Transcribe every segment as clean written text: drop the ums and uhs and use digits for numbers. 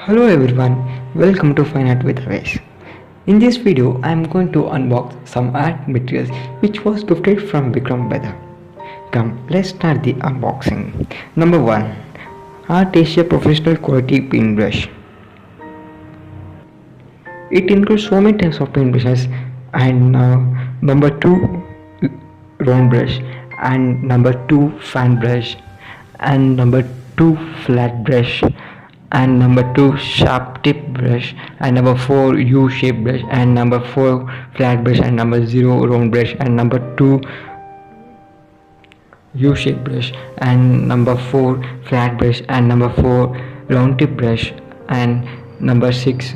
Hello everyone, welcome to Fine Art with Aves. In this video, I am going to unbox some art materials which was gifted from Vikram Weather. Come, let's start the unboxing. Number 1. Art Asia Professional Quality Paintbrush. It includes so many types of paintbrushes and number 2 round brush and number 2 fan brush and number 2 flat brush and number 2 sharp tip brush and number 4 U-shaped brush and number 4 flat brush and number 0 round brush and number 2 U-shaped brush and number 4 flat brush and number 4 round tip brush and number 6,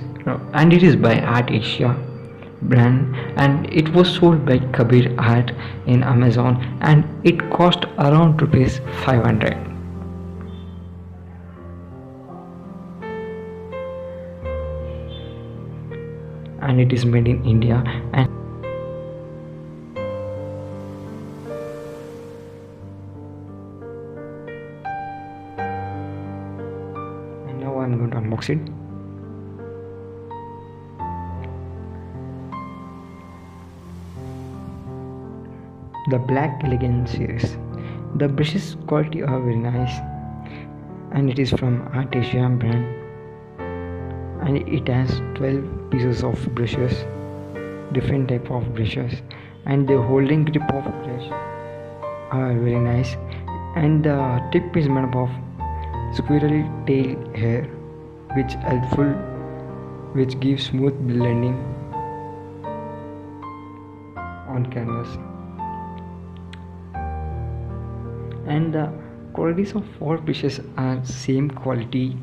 and it is by Art Asia brand and it was sold by Kabir Art in Amazon and it cost around rupees 500. And it is made in India and now I'm going to unbox it. The Black Elegance series. The brushes quality are very nice and it is from Art Asia brand and it has 12 pieces of brushes, different type of brushes, and the holding grip of brush are very nice and the tip is made up of squirrel tail hair which gives smooth blending on canvas. And the qualities of all brushes are same quality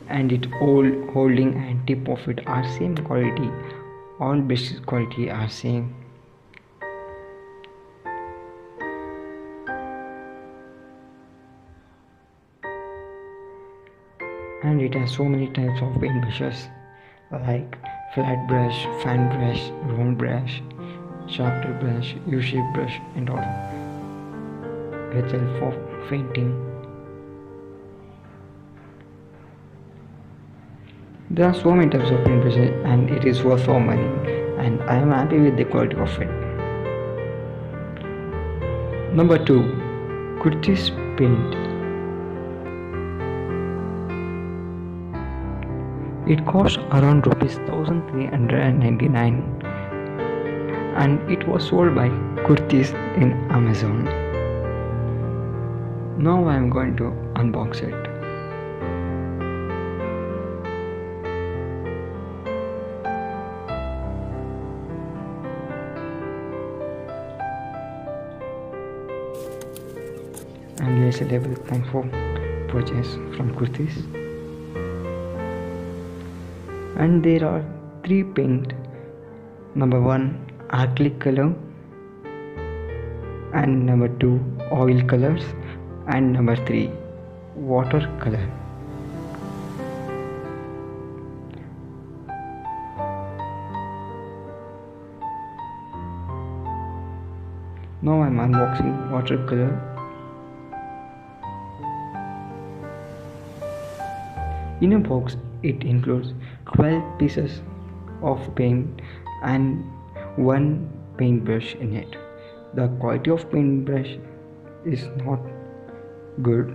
and it all holding and tip of it are same quality. All brushes quality are same. And it has so many types of paint brushes like flat brush, fan brush, round brush, sharp tip brush, U-shaped brush and all. HL for painting. There are so many types of paint brushes and it is worth for money and I am happy with the quality of it. Number 2. Kurtyz paint. It cost around rupees 1399 and it was sold by Kurtyz in Amazon. Now I am going to unbox it. And there is a label thank for purchase from Kurtyz. And there are 3 paint. Number 1 acrylic color and number 2 oil colors and number 3 watercolor. Now I am unboxing watercolor. In a box it includes 12 pieces of paint and 1 paintbrush in it. The quality of paintbrush is not good.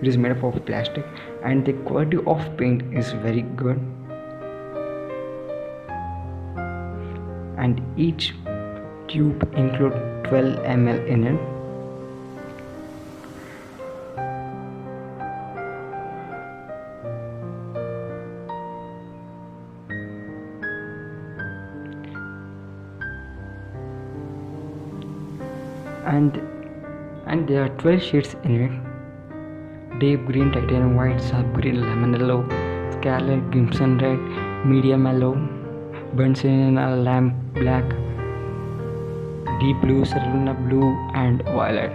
It is made up of plastic and the quality of paint is very good. And each tube includes 12 ml in it. And there are 12 shades in it: deep green, titanium white, sharp green, lemon yellow, scarlet, crimson red, medium yellow, burnt sienna, lamp black, deep blue, cerulean blue and violet.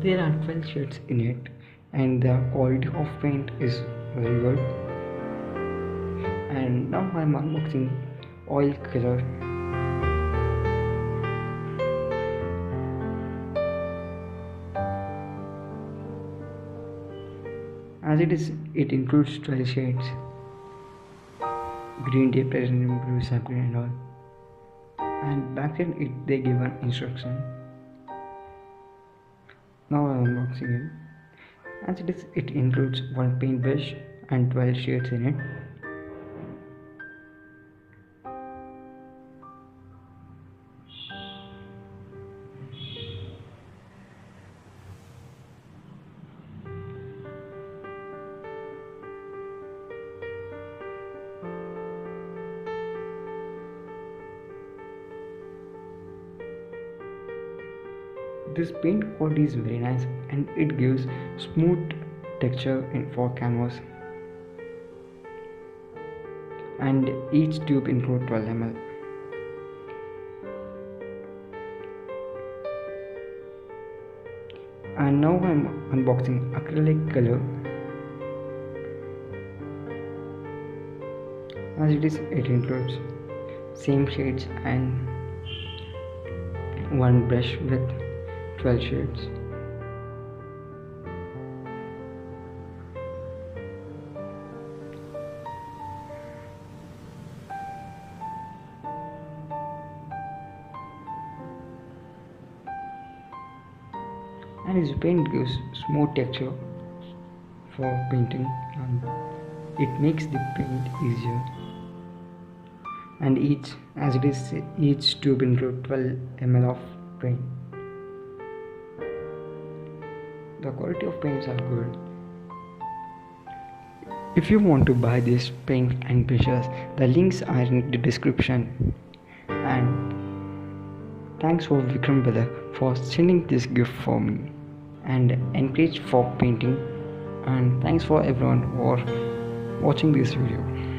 There are 12 shades in it and the quality of paint is very good. And now I am unboxing oil color. As it includes 12 shades, green tape present in blue, subgreen and all. And back then they give an instruction. Now I am unboxing it. As it includes one paintbrush and 12 shades in it. This paint quality is very nice and it gives smooth texture for canvas. And each tube includes 12 ml. And now I am unboxing acrylic color. As it includes same shades and one brush with 12 shades. And this paint gives smooth texture for painting and it makes the paint easier. And each tube includes 12 ml of paint. The quality of paints are good. If you want to buy this paint and brushes, the links are in the description. And thanks for Vikram brother for sending this gift for me and encourage for painting. And thanks for everyone for watching this video.